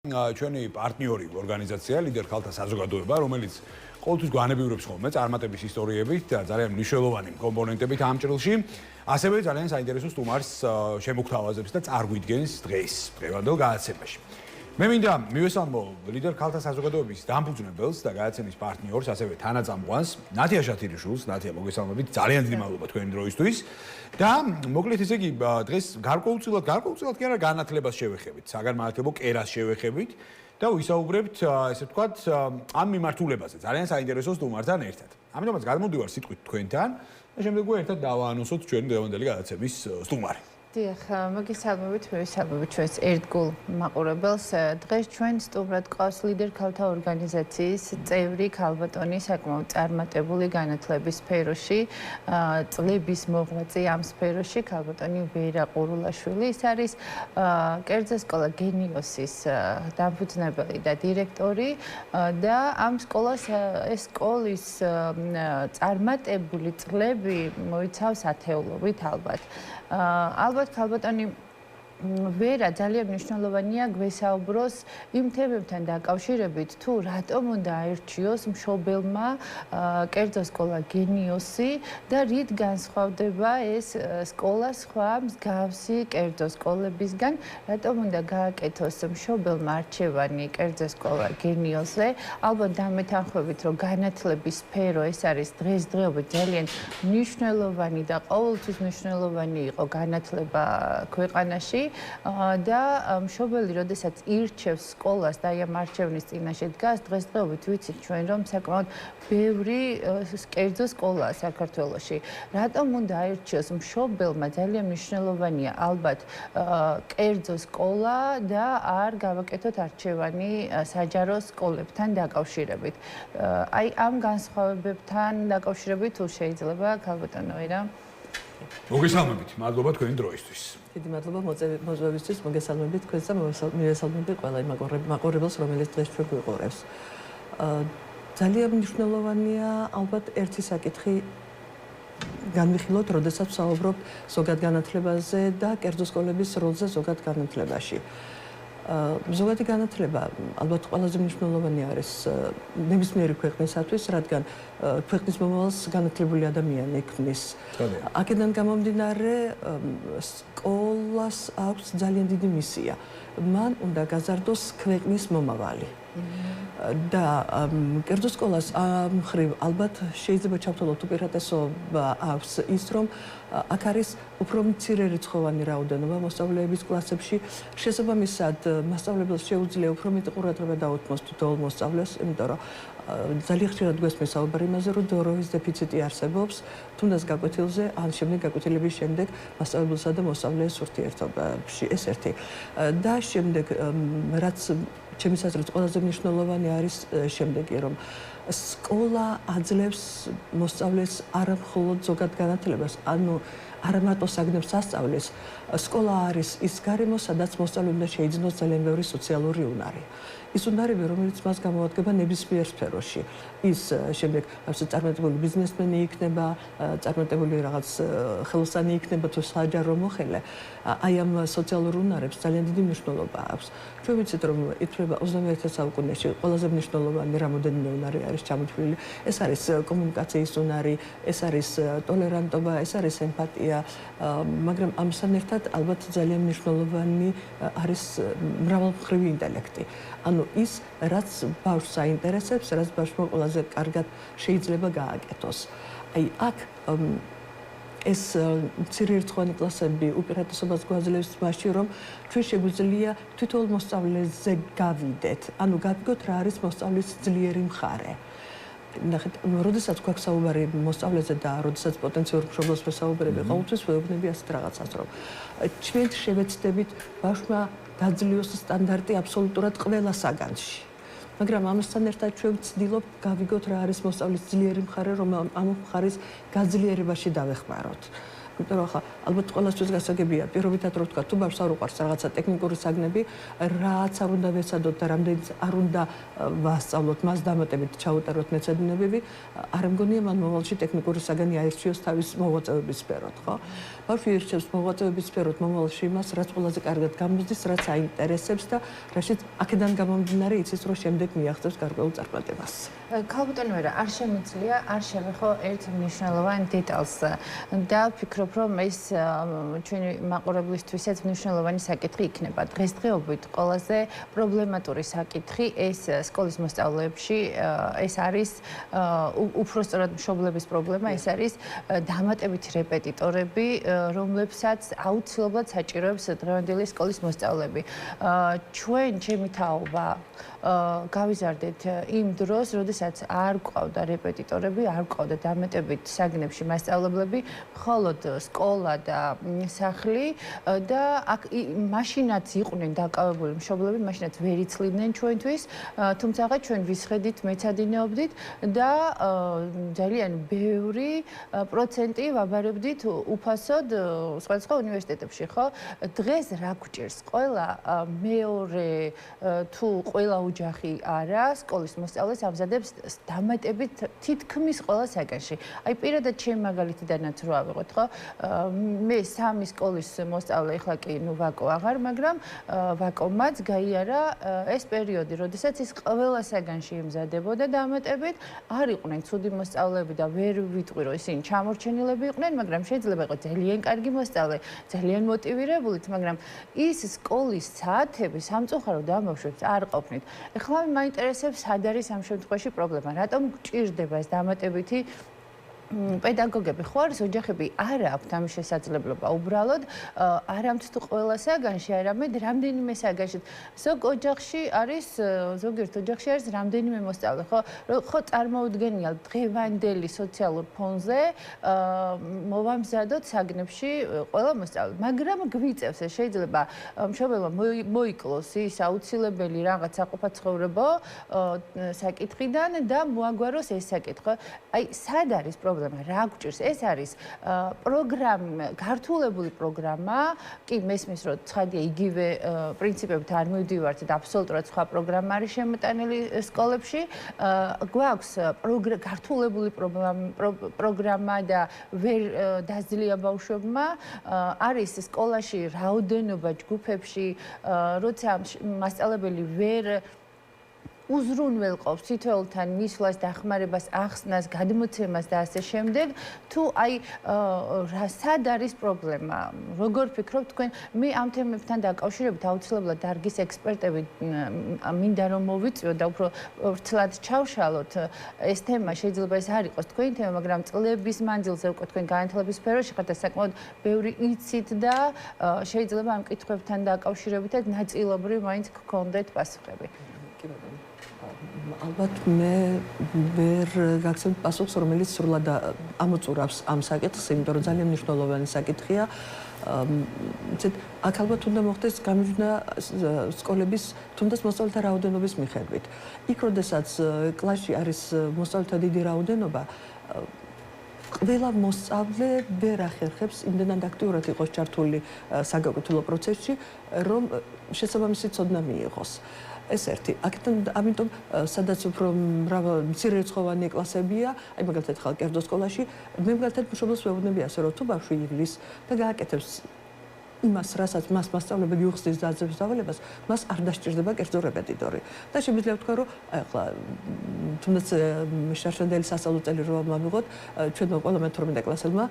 ჩვენი პარტნიორი ორგანიზაცია ლიდერ ქალთა საზოგადოება, რომელიც ყოველთვის გვანებიურებს ხოლმე წარმატების ისტორიებით და ძალიან მნიშვნელოვანი კომპონენტებით ამ ჭრილში, ასევე ძალიან საინტერესო სტუმარს შემოგთავაზებს და წარგვიდგენს დღეს დღევანდელ გადაცემაში. მე მინდა მივესალმო ლიდერ ქალთა საზოგადოების დამფუძნებელს და გადაცემის პარტნიორს, ასევე თანაწამყვანს, ნათია შათირიშვილს. ნათია, მოგესალმებით. ძალიან დიდი მადლობა თქვენი დროისთვის. და მოკლედ ესე იგი დღეს გარკვეულწილად კი არა განათლებას შევეხებით, საგანმანათლებლო კერას შევეხებით და ვისაუბრებთ, ესე ვთქვათ, ამ მიმართულებაზე. ძალიან საინტერესო სტუმართან ერთად. ამიტომაც გადმოდივარ სიტყვით თქვენთან და შემდეგ ერთად დავაანონსოთ ჩვენი დღევანდელი გადაცემის სტუმარი. დიახ, მოგესალმებით, მივესალმებით ჩვენს ერთგულ მაყურებელს. დღეს ჩვენ სტუმრად ყავს ლიდერ ქალთა ორგანიზაციის წევრი ქალბატონი საკმაოდ წარმატებული განათლების სფეროში, წლების მოღვაწე ამ სფეროში, ქალბატონი ვერა ყურულაშვილი. ის არის კერძო სკოლა გენიოსის დამფუძნებელი და დირექტორი და ამ სკოლის წარმატებული წლები მოიცავს ათეულობით ალბათ. ალბათ ქალბატონი ვერა ძალიან მნიშვნელოვანია გვესაუბროს იმ თემებთან დაკავშირებით, თუ რატომ უნდა აირჩიოს მშობელმა კერძო სკოლა გენიოსი და რით განსხვავდება ეს სკოლა სხვა მსგავსი კერძო სკოლებისგან, რატომ უნდა გააკეთოს მშობელმა არჩევანი კერძო სკოლა გენიოსზე. ალბათ დამეთანხმებით, რომ განათლების სფერო ეს არის დღესდღეობით ძალიან მნიშვნელოვანი და ყოველთვის მნიშვნელოვანი იყო განათლება ქვეყანაში. და მშობელი, როდესაც ირჩევს სკოლას და ამ არჩევნის წინაშე დგას, დღესდღეობით ვიცით ჩვენ, რომ საკმაოდ ბევრი კერძო სკოლაა საქართველოში. რატომ უნდა აირჩიოს მშობელმა, ძალიან მნიშვნელოვანია ალბათ კერძო სკოლა და არ გავაკეთოთ არჩევანი საჯარო სკოლებთან დაკავშირებით. აი ამ განსხვავებებთან დაკავშირებით თუ შეიძლება ქალბატონო ვერა? მოგესალმებით, მადლობა თქვენი დროისთვის. დიდი მადლობა მოწვევისთვის, მოგესალმებით თქვენს და მივესალმებით ყველა იმ მაყურებელს, რომელიც დღეს ჩვენ გვიყურებს. ძალიან მნიშვნელოვანია ალბათ ერთი საკითხი განვიხილოთ, როდესაც ვსაუბრობ ზოგად განათლებაზე და კერძო სკოლების როლზე ზოგად განათლებაში. ზოგადი განათლება ალბათ ყველაზე მნიშვნელოვანი არის ნებისმიერი ქვეყნისათვის, რადგან ქვეყნის მომავალს განათლებული ადამიანი ქმნის. აქედან გამომდინარე, სკოლას აქვს ძალიან დიდი მისია. მან უნდა გაზარდოს ქვეყნის მომავალი. და კერძო სკოლას ამ მხრივ ალბათ შეიძლება ჩავთვალოთ უპირატესობა აქვს ის, რომ აქ არის უფრო მცირე რიცხოვანი რაოდენობა მოსწავლეების კლასებში. შესაბამისად, მასწავლებელს შეუძლია უფრო მეტი ყურადღება დაუთმოს თითოეულ მოსწავლეს, იმიტომ რომ ძალიან ხშირად გვესმის საუბარი იმაზე, რომ დოროვის დეფიციტი არსებობს, თუნდაც გაკვეთილზე, ან შემდეგ გაკვეთილების შემდეგ მასწავლებელსა და მოსწავლეს ურთიერთობაში. ეს ერთი. და შემდეგ, რაც ჩემის აზრით ყველაზე მნიშვნელოვანი არის შემდეგი, რომ სკოლა აძლევს მოსწავლეს არა მხოლოდ ზოგად განათლებას, ანუ არა მარტო საგნებს ასწავლის, სკოლა არის ის გარემო, სადაც მოსწავლე უნდა შეიძინოს ძალიან ბევრი სოციალური უნარი. ის უნარები, რომელიც მას გამოადგება ნებისმიერ სფეროში. ის შემდეგ წარმატებული ბიზნესმენი იქნება, წარმატებული რაღაც ხელოსანი იქნება თუ საჯარო მოხელე. აი ამ სოციალურ უნარებს ძალიან დიდი მნიშვნელობა აქვს. ჩვენ ვიცით, რომ ითვლება 21 საუკუნეში ყველაზე მნიშვნელოვანი რამოდენიმე უნარი არის ჩამოთვლილი. ეს არის კომუნიკაციის უნარი, ეს არის ტოლერანტობა, ეს არის ემპათია, მაგრამ ამასთან ერთად ალბათ ძალიან მნიშვნელოვანი არის მრავალმხრივი ინტელექტი. ანუ ის, რაც ბავშვს აინტერესებს, რაც ბავშვმა ყველაზე კარგად შეიძლება გააკეთოს. აი აქ ეს მცირერიცხოვანი კლასები უპირატესობას გვაძლევს მასში, რომ ჩვენ შეგვიძლია თითოეულ მოსწავლეზე გავიდეთ, ანუ გავიგოთ რა არის მოსწავლის ძლიერი მხარე. ნახეთ, როდესაც გვაქვს საუბარი მოსწავლეზე და როდესაც პოტენციურ მშობელს ვესაუბრები, ყოველთვის ვეუბნები ასეთ რაღაცას, რომ ჩვენ შევეცდებით ბავშვმა გაძლიოს სტანდარტი აბსოლუტურად ყველა საგანში. მაგრამ ამასთან ერთად ჩვენ ვცდილობთ გავიგოთ რა არის მოსწავლის ძლიერი მხარე, რომ ამ მხარის გაძლიერებაში დავეხმაროთ. იმიტომ რომ ახლა ალბათ ყველასთვის გასაგებია პირობითად რო ვთქვა თუ ბავშვს არ უყვარს რაღაცა ტექნიკური საგნები რაც არ უნდა ვეცადოთ და რამდენიც არ უნდა ვასწავლოთ მას დამატებით ჩაუტაროთ მეცადინეობები არ მგონია მან მომავალში ტექნიკური საგანი აირჩიოს თავის მოღვაწეობის სფეროთ ხო ბავშვი ირჩევს მოღვაწეობის სფეროთ მომავალში იმას რაც ყველაზე კარგად გამოსდის რაც აინტერესებს და რაშიც აქედან გამომდინარე იცის რომ შემდეგ მიაღწევს გარკვეულ წარმატებას ქალბატონი ვერა არ შემიძლია არ შევეხო ერთ მნიშვნელოვან დეტალს და ვფიქრობ რომ ეს ჩვენი მაყურებლისთვისაც მნიშვნელოვანი საკითხი იქნება დღესდღეობით ყველაზე პრობლემატური საკითხი ეს სკოლის მოსწავლეებში ეს არის უფრო სწორად მშობლების პრობლემა ეს არის დამატებითი რეპეტიტორები რომლებსაც აუცილებლად საჭიროებს დღევანდელი სკოლის მოსწავლეები ჩვენ ჩემი თაობა გავიზარდეთ იმ დროს, როდესაც არ გვყავდა რეპეტიტორები, არ გვყავდა დამატებით საგნებში მასწავლებლები, მხოლოდ სკოლა და სახლი და აქ მაშინაც იყვნენ დაკავებული მშობლები, მაშინაც ვერ იცლიდნენ ჩვენთვის, თუმცა ჩვენ ვისხედით, მეცადინეობდით და ძალიან ბევრი პროცენტი ვაბარებდით უფასოდ სხვადასხვა უნივერსიტეტებში, ხო? დღეს რა გვჭირს? ყველა მეორე თუ ყველა ოჯახი არა სკოლის მოსწავლეს ამზადებს დამატებით თითქმის ყველა საგანში. აი პირადად ჩემი მაგალითიდანაც რო ავიღოთ, ხო? მე 3 სკოლის მოსწავლე ახლა კი ნუ ვაკო აღარ, მაგრამ ვაკომაც გაიარა ეს პერიოდი, როდესაც ის ყველა საგანში იმზადებოდა დამატებით, არ იყვნენ ცუდი მოსწავლეები და ვერ ვიტყვი რომ ისინი ჩამორჩენილები იყვნენ, მაგრამ შეიძლება იყოს ძალიან კარგი მოსწავლე, ძალიან მოტივირებულით, მაგრამ ის სკოლის საათები სამწუხაროდ ამ ბავშვებს არ ყოფნით. ეხლა მაინტერესებს სად არის ამ შემთხვევაში პრობლემა? რატომ გჭირდება ეს დამატებითი პედაგოგები ხო არის ოჯახები არ აქვთ ამის შესაძლებლობა უბრალოდ არამც თუ ყველა საგანში არამედ რამდენიმე საგანში ზოგ ოჯახში არის ზოგიერთ ოჯახში არის რამდენიმე მოსწავლე ხო წარმოუდგენია დღევანდელი სოციალურ ფონზე მოვამზადოთ საგნებში ყველა მოსწავლე მაგრამ გვიწევს შეიძლება მშობელმა მოიკლოს ის აუცილებელი რაღაც საყოფაცხოვრებო საკითხიდან და მოაგვაროს ეს საკითხი აი სად არის პრობლემა რა გვჭირს ეს არის პროგრამა გართულებული პროგრამა კი მესმის რომ ცხადია იგივე პრინციპებით არ მივდივართ და აბსოლუტურად სხვა პროგრამა არის შემოტანილი სკოლებში გვაქვს გართულებული პროგრამა და ვერ დაძლია ბავშვებმა არის სკოლაში რაოდენობა ჯგუფებში როცა მასწავლებელი ვერ უზრუნველყოფს თითოეულთან მისვლას, დახმარებას, ახსნას, გადმოცემას და ასე შემდეგ, თუ აი სად არის პრობლემა? როგორ ფიქრობთ თქვენ? მე ამ თემებთან დაკავშირებით აუცილებლად დარგის ექსპერტები მინდა რომ მოვიწვიოთ და უფრო ვრცლად ჩავშალოთ ეს თემა, შეიძლება ეს არ იყოს თქვენი თემა, მაგრამ წლების მანძილზე უკვე თქვენ განათლების სფეროში ხართ და საკმაოდ ბევრი იცით და შეიძლება ამ კითხვებთან დაკავშირებითაც ნაწილობრივ მაინც გქონდეთ პასუხები. კი ბატონო. ალბათ მე ვერ გაგცემთ პასუხს, რომელიც სრულად ამოწურავს ამ საკითხს, იმიტომ რომ ძალიან მნიშვნელოვანი საკითხია. აქ ალბათ უნდა მოხდეს გამიჯვნა სკოლების თუნდაც მოსწავლეთა რაოდენობის მიხედვით. იქ როდესაც კლასში არის მოსწავლეთა დიდი რაოდენობა, ყველა მოსწავლე ვერ ახერხებს იმდენად აქტიურად იყოს ჩართული საგაკეთებლო პროცესში, რომ შესაბამისი ცოდნა მიიღოს. ეს ერთი. აქედან ამიტომ სადაც უფრო მცირერიცხოვანი კლასებია, აი მაგალითად ხალ კერძო სკოლაში, მე მაგალითად მშობელს ვეუბნები ასე, რომ თუ ბავშვი ივლის და გააკეთებს იმას, რასაც მას მასწავლებელი უხსნის და აძლევს დავალებას, მას არ დასჭირდება კერძო რეპეტიტორი. და შემიძლია ვთქვა, რომ ახლა თუნდაც შარშანდელი სასწავლო წელი რო ავიღოთ, ჩვენმა ყველა მე-12 კლასელმა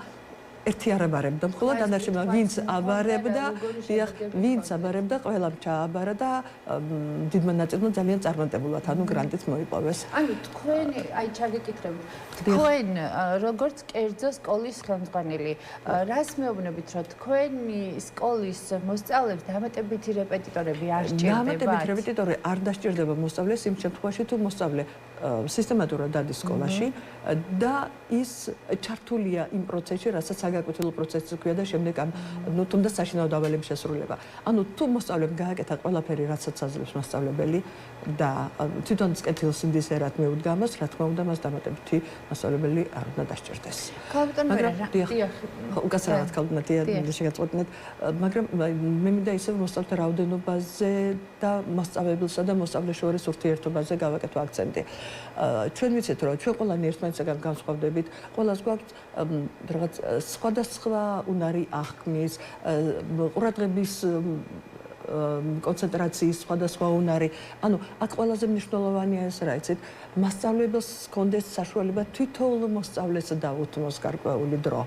ერთი არ აბარებდა, მხოლოდ დანარჩენმა ვინც აბარებდა, დიახ, ვინც აბარებდა, ყველამ ჩააბარა და დიდმა ნაწილმა ძალიან წარმატებულად, ანუ გრანტით მოიპოვეს. ანუ თქვენი, აი ჩაგეკითხები. თქვენ როგორც კერძო სკოლის ხელმძღვანელი, რას მეუბნებით, რომ თქვენი სკოლის მოსწავლეებს დამატებითი რეპეტიტორები არ სჭირდებათ? დამატებითი რეპეტიტორი არ დასჭირდება მოსწავლეს იმ შემთხვევაში, თუ მოსწავლე სისტემატურად დადის სკოლაში და ის ჩართულია იმ პროცესში, რასაც საგაკვეთილო პროცესი ქვია და შემდეგ ანუ თუნდაც საშინაო დავალების შესრულება. ანუ თუ მოსწავლემ გააკეთა ყველაფერი, რასაც აძლევს მასწავლებელი და თვითონ კეთილს ინდისერად მეუდგა მას, რა თქმა უნდა, მას დამატებითი მასწავლებელი არ უნდა დასჭირდეს. უკაცრავად ქალბატონია შეგაწყვეტინეთ, მაგრამ მე მინდა ისევ მოსწავლეთა რაოდენობაზე და მასწავლებელსა და მოსწავლეს შორის ურთიერთობაზე გავაკეთო აქცენტი. ჩვენ ვიცით, რომ ჩვენ ყველანი ერთმანეთსაგან განსხვავდებით, ყველას გვაქვს რაღაც სხვადასხვა უნარი აღქმის, ყურადღების კონცენტრაციის სხვადასხვა უნარი. ანუ აქ ყველაზე მნიშვნელოვანია ეს რა იცით, მასწავლებელს ჰქონდეს საშუალება თითოეულ მოსწავლეს დაუთმოს გარკვეული დრო.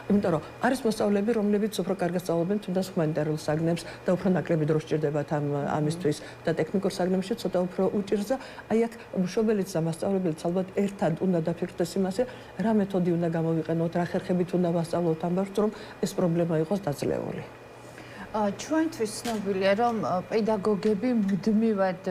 იმიტომ რომ არის მოსწავლეები, რომლებიც უფრო კარგად სწავლობენ თუნდაც ჰუმანიტარულ საგნებს და უფრო ნაკლები დრო სჭირდებათ ამისთვის და ტექნიკურ საგნებში ცოტა უფრო უჭირს და აი აქ მშობელიც და მასწავლებელიც ალბათ ერთად უნდა დაფიქრდეს იმაზე, რა მეთოდი უნდა გამოვიყენოთ, რა ხერხებით უნდა ვასწავლოთ ამბავს, რომ ეს პრობლემა იყოს დაძლეული. ჩვენთვის ცნობილია, რომ პედაგოგები მუდმივად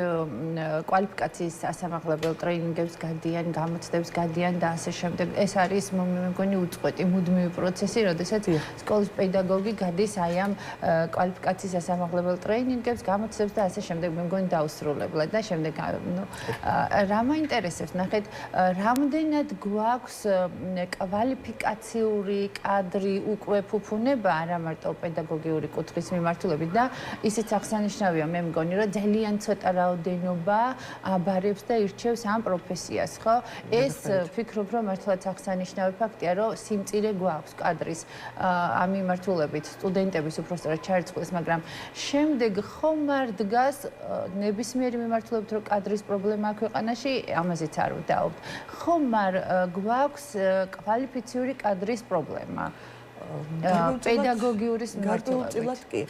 კვალიფიკაციის ასამაღლებელ ტრეინინგებს გადიან, გამოცდებს გადიან და ასე შემდეგ. ეს არის მე მგონი უწყვეტი მუდმივი პროცესი, როდესაც სკოლის პედაგოგი გადის აი ამ კვალიფიკაციის ასამაღლებელ ტრეინინგებს, გამოცდებს და ასე შემდეგ. მე მგონი დაუსრულებლად და შემდეგ რა მაინტერესებს, ნახეთ, რამდენად გვაქვს კვალიფიკაციური კადრი უკვე ფუფუნება, არა მარტო პედაგოგიური კუთხის მიმართულებით და ისიც აღსანიშნავია მე მგონი რომ ძალიან ცოტა რაოდენობა აბარებს და ირჩევს ამ პროფესიას, ხო? ეს ვფიქრობ რომ მართლაც აღსანიშნავი ფაქტია, რომ სიმწირე გვაქვს კადრის ამ მიმართულებით სტუდენტების უпростоრად ჩარიცხვის, მაგრამ შემდეგ ხომ არ დგას ნებისმიერი მიმართულებით რომ კადრის პრობლემა აქვს ქვეყანაში, ამაზეც არ ვდაობთ. ხომ არ გვაქვს კვალიფიციური კადრის პრობლემა? პედაგოგიურის მიმართულებით კი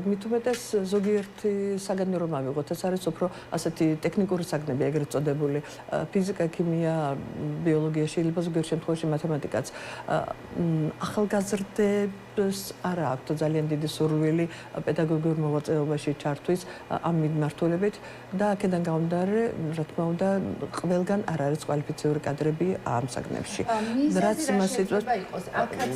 მით უმეტეს ზოგიერთი საგანი რომ ავიღოთ, ეს არის უფრო ასეთი ტექნიკური საგნები, ეგრეთ წოდებული ფიზიკა, ქიმია, ბიოლოგია, შეიძლება ზოგიერთ შემთხვევაში მათემატიკაც. ახალგაზრდებს არ აქვთ ძალიან დიდი სურვილი პედაგოგიურ მოღვაწეობაში ჩართვის ამ მიმართულებით და აქედან გამომდინარე, რა თქმა უნდა, ყველგან არ არის კვალიფიციური კადრები ამ საგნებში. რაც მას იწვევს აქაც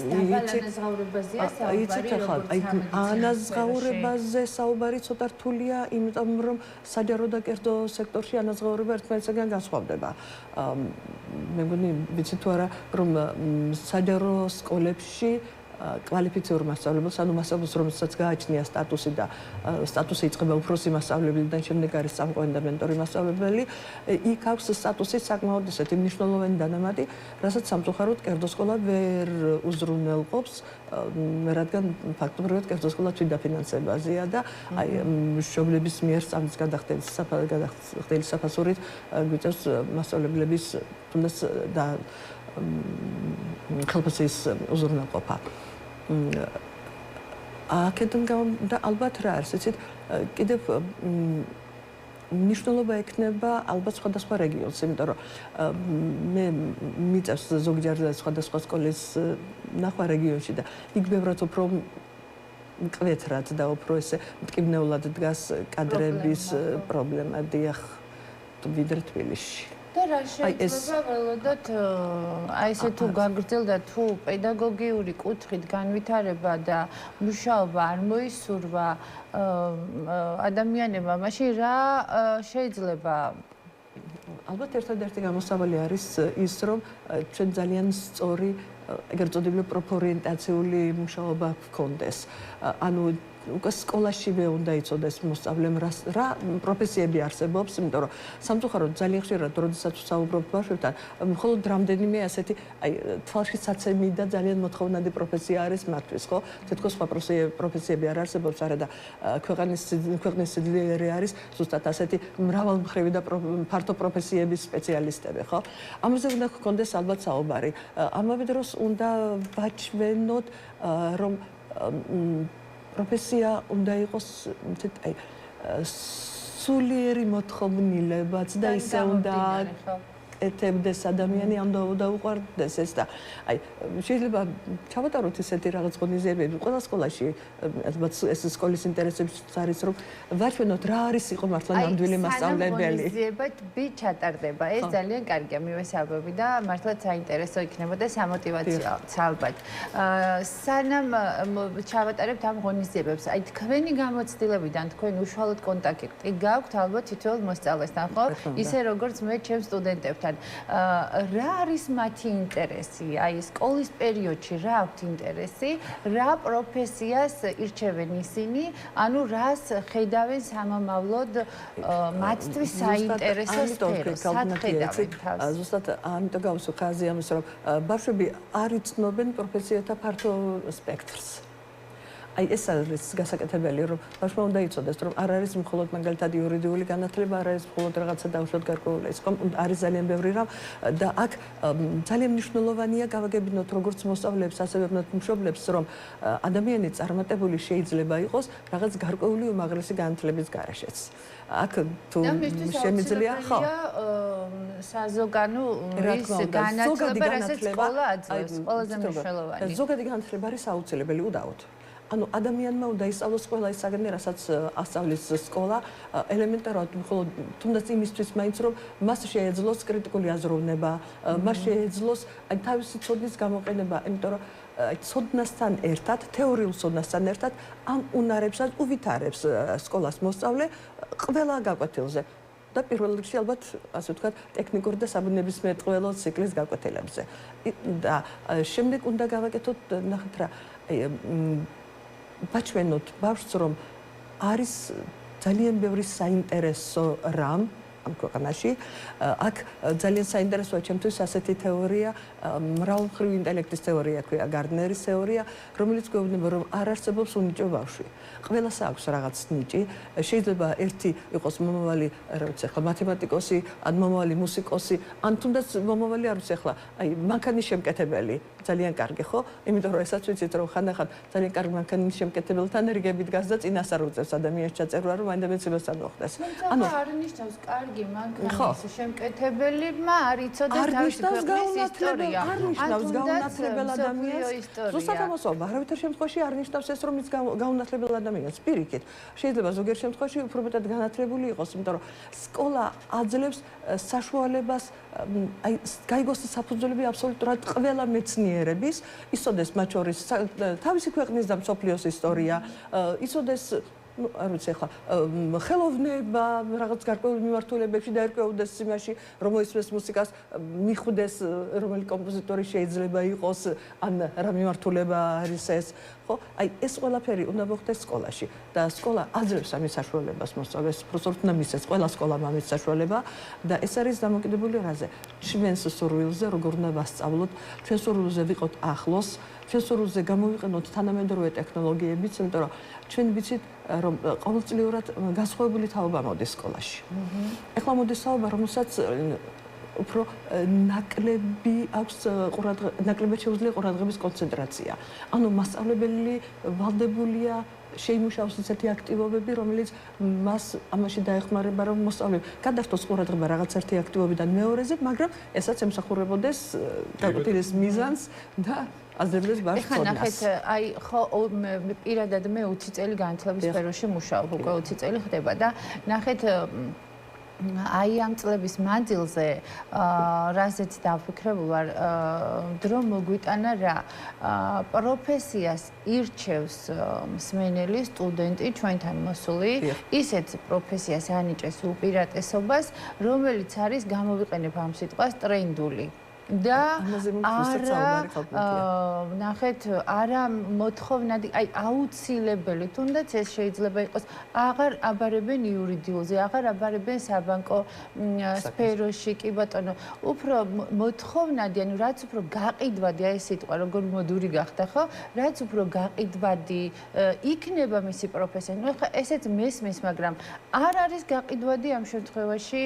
ანაზღაურებაზეა საუბარი, ანაზღაურებაზე საუბარი ცოტა რთულია, იმიტომ რომ საჯარო და კერძო სექტორში ანაზღაურება ერთმანეთისგან განსხვავდება. მე მგონი ვიცით თუ არა, რომ საჯარო სკოლებში კვალიფიციური მასწავლებელს, ანუ მასწავლებელს, რომელსაც გააჩნია სტატუსი და სტატუსი იწყება უფროსი მასწავლებელიდან, შემდეგ არის წამყვანი და მენტორი მასწავლებელი, იქ აქვს სტატუსი საკმაოდ ისეთი მნიშვნელოვანი დანამატი, რასაც სამწუხაროდ კერძო სკოლა ვერ უზრუნველყოფს, რადგან ფაქტობრივად კერძო სკოლა თვითდაფინანსებაზეა და აი მშობლების მიერ სწავლის გადახდელი საფასურით გვიწევს მასწავლებლების თუნდაც და ხელფასის უზრუნველყოფა. აქედან და ალბათ რა არის, იცით, კიდევ მნიშვნელობა ექნება ალბათ სხვადასხვა რეგიონს, იმიტომ რომ მე მიწევს ზოგჯერ სხვადასხვა სკოლის ნახვა რეგიონში და იქ ბევრად უფრო მკვეთრად და უფრო ესე მტკივნეულად დგას კადრების პრობლემა, დიახ, ვიდრე თბილისში. და რა შეიძლება ველოდოთ აი ესე თუ გაგრძელდა თუ პედაგოგიური კუთხით განვითარება და მუშაობა არ მოისურვა ადამიანებმა, მაშინ რა შეიძლება ალბათ ერთადერთი გამოსავალი არის ის, რომ ჩვენ ძალიან სწორი ეგრეთ წოდებული პროფორიენტაციული მუშაობა გქონდეს. ანუ უკვე სკოლაშივე უნდა იცოდეს მოსწავლემ რა პროფესიები არსებობს, იმიტომ რომ სამწუხაროდ ძალიან ხშირად როდესაც ვსაუბრობ ბავშვებთან, მხოლოდ რამდენიმე ასეთი აი თვალშისაცემი და ძალიან მოთხოვნადი პროფესია არის მათთვის, ხო? თითქოს სხვა პროფესიები არ არსებობს, არა და ქვეყნის სიძლიერე არის ზუსტად ასეთი მრავალმხრივი და ფართო პროფესიების სპეციალისტები, ხო? ამაზე უნდა გქონდეს ალბათ საუბარი. ამავე დროს უნდა ვაჩვენოთ, რომ პროფესია უნდა იყოს სულიერი მოთხოვნილებაც და ისე უნდა ეთებდეს ადამიანი ამ დაუყვარდეს ეს და აი შეიძლება ჩავატაროთ ისეთი რაღაც ღონისძიებები ყველა სკოლაში ალბათ ეს სკოლის ინტერესებიც არის რომ ვაჩვენოთ რა არის იყო მართლა ნამდვილი მასწავლებელი ღონისძიება თბი ჩატარდება ეს ძალიან კარგია მივესალმები და მართლა საინტერესო იქნება და სამოტივაციოც ალბათ სანამ ჩავატარებთ ამ ღონისძიებებს აი თქვენი გამოცდილებიდან თქვენ უშუალოდ კონტაქტი გაქვთ ალბათ თითოეულ მოსწავლესთან ხო ისე როგორც მე ჩემ სტუდენტებთან რა არის მათი ინტერესი აი სკოლის პერიოდში რა აქვთ ინტერესი რა პროფესიას ირჩევენ ისინი ანუ რას ხედავენ სამომავლოდ მათთვის საინტერესო სფეროს სად ხედავენ თავს ზუსტად ამიტომ გავუსვი ხაზი ამის რომ ბავშვები არ იცნობენ პროფესიათა ფართო სპექტრს აი ეს არის გასაკეთებელი რომ ბავშვმა უნდა იცოდეს რომ არ არის მხოლოდ მაგალითად იურიდიული განათლება არ არის მხოლოდ რაღაცა დაუშვათ გარკვეული ის არის ძალიან ბევრი რამ და აქ ძალიან მნიშვნელოვანია გავაგებინოთ როგორც მოსწავლეებს ასევე მშობლებს რომ ადამიანი წარმატებული შეიძლება იყოს რაღაც გარკვეული უმაღლესი განათლების გარეშეც აქ თუ შემიძლია ხო საზოგადო ის განათლება რასაც სკოლა აძლევს ყველაზე მნიშვნელოვანი ზოგადი განათლება არის აუცილებელი უდაოდ ანუ ადამიანმა უნდა ისწავლოს ყველა ის საგანი, რასაც ასწავლის სკოლა, ელემენტარულად მხოლოდ თუნდაც იმისთვის მაინც რომ მას შეეძლოს კრიტიკული აზროვნება, მას შეეძლოს აი თავისი ცოდნის გამოყენება, იმიტომ რომ აი ცოდნასთან ერთად, თეორიულ ცოდნასთან ერთად ამ უნარებსაც უვითარებს სკოლას მოსწავლე ყველა გაკვეთილზე. და პირველ რიგში ალბათ ასე ვთქვათ ტექნიკური და საბუნებისმეტყველო ციკლის გაკვეთილებზე. და შემდეგ უნდა გავაკეთოთ ნახეთ რა ბაჩვენოთ ბავშვს რომ არის ძალიან ბევრი საინტერესო რამ ამ ქვეყანაში აქ ძალიან საინტერესოა ჩემთვის ასეთი თეორია მრავალმხრივი ინტელექტის თეორია ქვია გარდნერის თეორია რომელიც გვეუბნება რომ არ არსებობს უნიჭო ბავშვი ყველას აქვს რაღაც ნიჭი შეიძლება ერთი იყოს მომავალი რა ვიცი ახლა მათემატიკოსი ან მომავალი მუსიკოსი ან თუნდაც მომავალი არ ვიცი ახლა აი მანქანის შემკეთებელი ძალიან კარგი ხო იმიტომ რომ ესაც ვიცით რომ ხანდახან ძალიან კარგი მანქანის შემკეთებელთან რიგებით დგას და წინას არ უწევს ადამიანს ჩაწერვა რომ მაინდა მეცებას არ მოხდეს ანუ არ ნიშნავს კარგი მანქანის შემკეთებელმა არ იცოდეს თავისი ქვეყნის ისტორია არ ნიშნავს გაუნათლებელ ადამიანს ზუსტად ამასობა არავითარ შემთხვევაში არ ნიშნავს ეს რომ ის გაუნათლებელ ადამიანს პირიქით შეიძლება ზოგიერთ შემთხვევაში უფრო მეტად განათლებული იყოს იმიტომ რომ სკოლა აძლევს საშუალებას აი გაიგოს საფუძვლები აბსოლუტურად ყველა მეცნიერების იცოდეს მათ შორის თავისი ქვეყნის და მსოფლიოს ისტორია იცოდეს არ ვიცი ახლა ხელოვნება რაღაც გარკვეული მიმართულებებში დაერკვეოდეს იმაში რომელიცმეს მუსიკას მიხვდეს რომელი კომპოზიტორი შეიძლება იყოს ან რა მიმართულება არის ეს ხო აი ეს ყველაფერი უნდა მოხდეს სკოლაში და სკოლა აძლევს ამის საშუალებას მოსწავლეს პროფესორს უნდა მისცეს ყველა სკოლამ ამის საშუალება და ეს არის დამოკიდებული რაზე ჩვენს სურვილზე როგორ უნდა ვასწავლოთ ჩვენ სურვილზე ვიყოთ ახლოს ჩვენ სურვილზე გამოვიყენოთ თანამედროვე ტექნოლოგიებიც იმიტომ რომ ჩვენ ვიცით რომ ყოველწლიურად განსხვავებული თაობა მოდის სკოლაში. ეხლა მოდის თაობა, რომელსაც უფრო ნაკლები აქვს ნაკლებად შეუძლია ყურადღების კონცენტრაცია. ანუ მასწავლებელი ვალდებულია შეიმუშაოს ისეთი აქტივობები, რომელიც მას ამაში დაეხმარება, რომ მოსწავლე გადართოს ყურადღება რაღაც ერთი აქტივობიდან მეორეზე, მაგრამ ესაც ემსახურებოდეს გაკვეთილის მიზანს და აზრებდეს ბავშვს ხან ნახეთ აი ხო პირადად მე 20 წელი განათლების სფეროში მუშაობ უკვე 20 წელი ხდება და ნახეთ აი ამ წლების მანძილზე რაზეც დავფიქრებულ ვარ დრო მოგვიტანა რა პროფესიას ირჩევს მსმენელი სტუდენტი ჩვენთან მოსული ისეთ პროფესიას ანიჭეს უპირატესობას რომელიც არის გამოვიყენებ ამ სიტყვას ტრენდული და ნახეთ არა მოთხოვნადი აი აუცილებელი თუნდაც ეს შეიძლება იყოს აღარ აბარებენ იურიდიულზე აღარ აბარებენ საბანკო სფეროში კი ბატონო უფრო მოთხოვნადი ანუ რაც უფრო გაყიდვადი აი ეს სიტყვა როგორ მოდური გახდა ხო რაც უფრო გაყიდვადი იქნება მისი პროფესია ნუ ხა ესეც მესმის მაგრამ არ არის გაყიდვადი ამ შემთხვევაში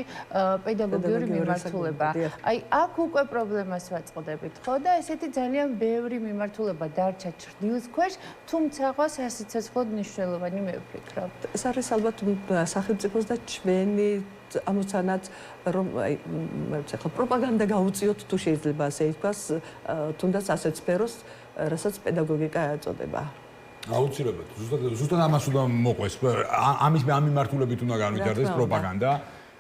პედაგოგიური მიმართულება აი აქ უკვე პრობლემას ვაწყდებით ხო და ესეთი ძალიან ბევრი მიმართულება დარჩა ჭრდილის ქვეშ თუმცა სასიცოცხლოდ მნიშვნელოვანი მე ვფიქრობ ეს არის ალბათ სახელმწიფოს და ჩვენი ამოცანაც რომ აი ხა პროპაგანდა გაუწიოთ თუ შეიძლება ასე ითქვას, თუნდაც ასეთ სფეროს, რასაც პედაგოგიკა ეწოდება. აუცილებლად. ზუსტად ამას უნდა მოყვეს. ამის მიმართულებით უნდა განვითარდეს პროპაგანდა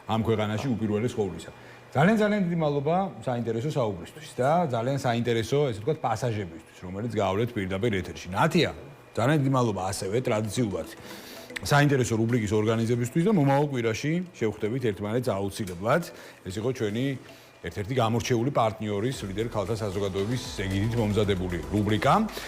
ამ ქვეყანაში უპირველეს ყოვლისა. ძალიან დიდი მადლობა საინტერესო საუბრისთვის და ძალიან საინტერესო, ესე ვთქვათ, პასაჟებისთვის, რომელიც გავავლეთ პირდაპირ ეთერში. ნათია, ძალიან დიდი მადლობა ასევე ტრადიციულად საინტერესო რუბრიკის ორგანიზებისთვის და მომავალ კვირაში შევხვდებით ერთმანეთს აუცილებლად. ეს იყო ჩვენი ერთ-ერთი გამორჩეული პარტნიორის ლიდერ ქალთა საზოგადოების ეგიდით მომზადებული რუბრიკა.